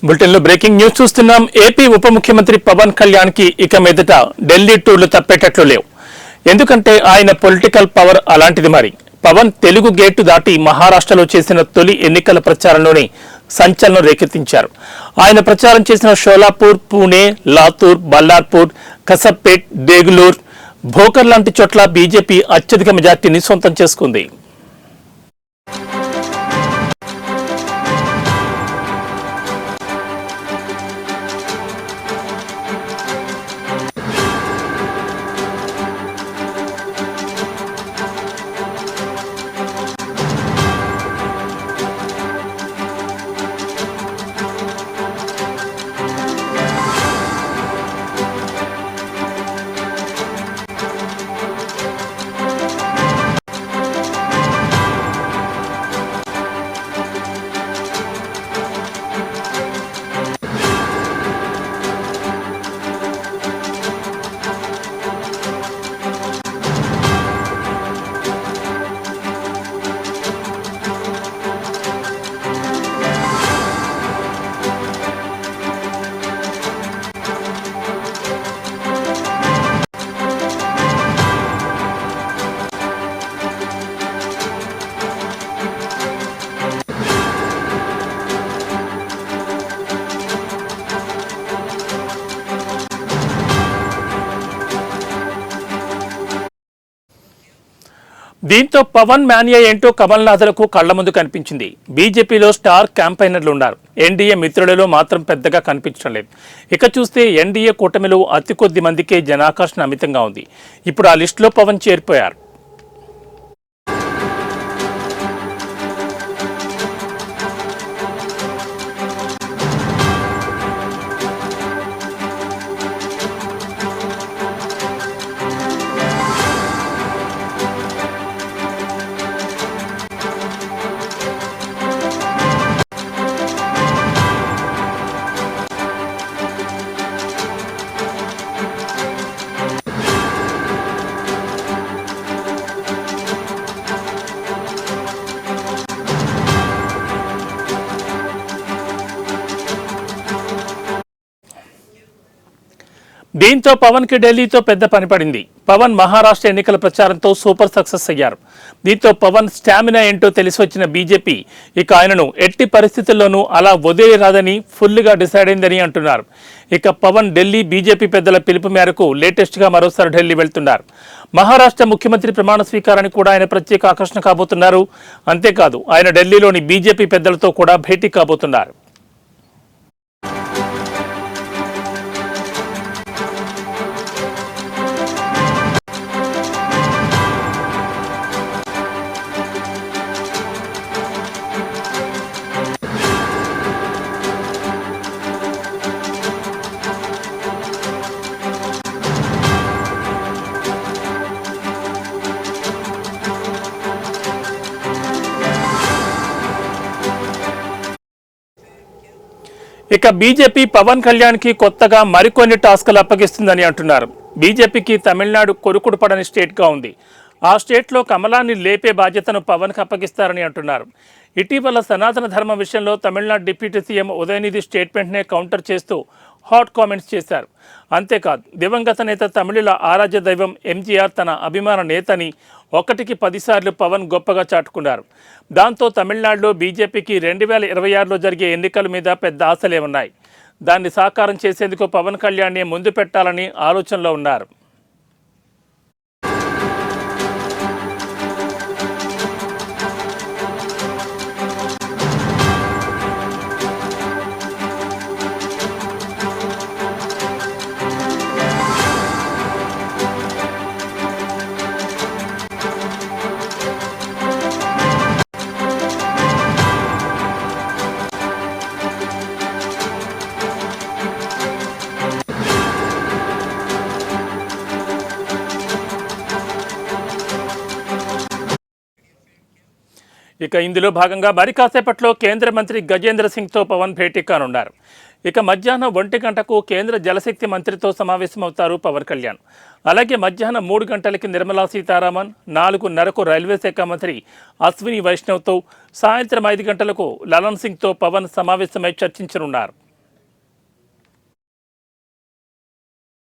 బులెటిన్లో breaking news చూస్తున్నాం. AP ఉప ముఖ్యమంత్రి పవన్ కళ్యాణ్ కి ఇక మీదట ఢిల్లీ టూర్లు తప్పేటట్లు లేవు. ఎందుకంటే ఆయన పొలిటికల్ పవర్ అలాంటిది. మరి పవన్ తెలుగు గేటు దాటి మహారాష్ట్రలో చేసిన తొలి ఎన్నికల ప్రచారంలోనే సంచలనం రేకెత్తించారు. ఆయన ప్రచారం చేసిన షోలాపూర్, పూణే, లాతూర్, బల్లార్పూర్, కసప్పేట్, దేగులూర్, భోకర్ లాంటి చోట్ల బీజేపీ అత్యధిక మెజార్టీని సొంతం చేసుకుంది. దీంతో పవన్ మాన్యా ఏంటో కమల్నాథులకు కళ్ల ముందు కనిపించింది. బీజేపీలో స్టార్ క్యాంపైనర్లు ఉన్నారు. ఎన్డీఏ మిత్రులలో మాత్రం పెద్దగా కనిపించడం లేదు. ఇక చూస్తే ఎన్డీఏ కూటమిలో అతి కొద్ది మందికే జనాకర్షణ అమితంగా ఉంది. ఇప్పుడు ఆ లిస్టులో పవన్ చేరిపోయారు. దీంతో పవన్ కి ఢిల్లీతో పెద్ద పని పడింది. పవన్ మహారాష్ట్ర ఎన్నికల ప్రచారంతో సూపర్ సక్సెస్ అయ్యారు. దీంతో పవన్ స్టామినా ఏంటో తెలిసి వచ్చిన బీజేపీ ఇక ఆయనను ఎట్టి పరిస్థితుల్లోనూ అలా వదిలేరాదని ఫుల్గా డిసైడ్ అయిందని అంటున్నారు. ఇక పవన్ ఢిల్లీ బీజేపీ పెద్దల పిలుపు మేరకు లేటెస్ట్ గా మరోసారి ఢిల్లీ వెళ్తున్నారు. మహారాష్ట్ర ముఖ్యమంత్రి ప్రమాణ స్వీకారానికి కూడా ఆయన ప్రత్యేక ఆకర్షణ కాబోతున్నారు. అంతేకాదు ఆయన ఢిల్లీలోని బీజేపీ పెద్దలతో కూడా భేటీ కాబోతున్నారు. ఇక బీజేపీ పవన్ కళ్యాణ్ కి కొత్తగా మరికొన్ని టాస్కులు అప్పగిస్తుందని అంటున్నారు. బీజేపీకి తమిళనాడు కొరుకుడు పడని స్టేట్గా ఉంది. ఆ స్టేట్లో కమలాన్ని లేపే బాధ్యతను పవన్కి అప్పగిస్తారని అంటున్నారు. ఇటీవల సనాతన ధర్మ విషయంలో తమిళనాడు డిప్యూటీ సీఎం ఉదయనిధి స్టేట్మెంట్నే కౌంటర్ చేస్తూ హాట్ కామెంట్స్ చేశారు. అంతేకాదు దివంగత నేత తమిళుల ఆరాధ్య దైవం ఎంజీఆర్ తన అభిమాన నేతని 1కి 10 సార్లు పవన్ గొప్పగా చాటుకున్నారు. దాంతో తమిళనాడులో బీజేపీకి 2026లో జరిగే ఎన్నికల మీద పెద్ద ఆశలే ఉన్నాయి. దాన్ని సాకారం చేసేందుకు పవన్ కళ్యాణ్ని ముందు పెట్టాలని ఆలోచనలో ఉన్నారు. ఇక ఇందులో భాగంగా మరి కాసేపట్లో కేంద్ర మంత్రి గజేంద్ర సింగ్తో పవన్ భేటీ కానున్నారు. ఇక మధ్యాహ్నం 1 గంటకు కేంద్ర జలశక్తి మంత్రితో సమావేశమవుతారు పవన్ కళ్యాణ్. అలాగే మధ్యాహ్నం 3 గంటలకి నిర్మలా సీతారామన్, 4:30కు రైల్వే శాఖ మంత్రి అశ్విని వైష్ణవ్తో, సాయంత్రం 5 గంటలకు లలన్ సింగ్తో పవన్ సమావేశమై చర్చించనున్నారు.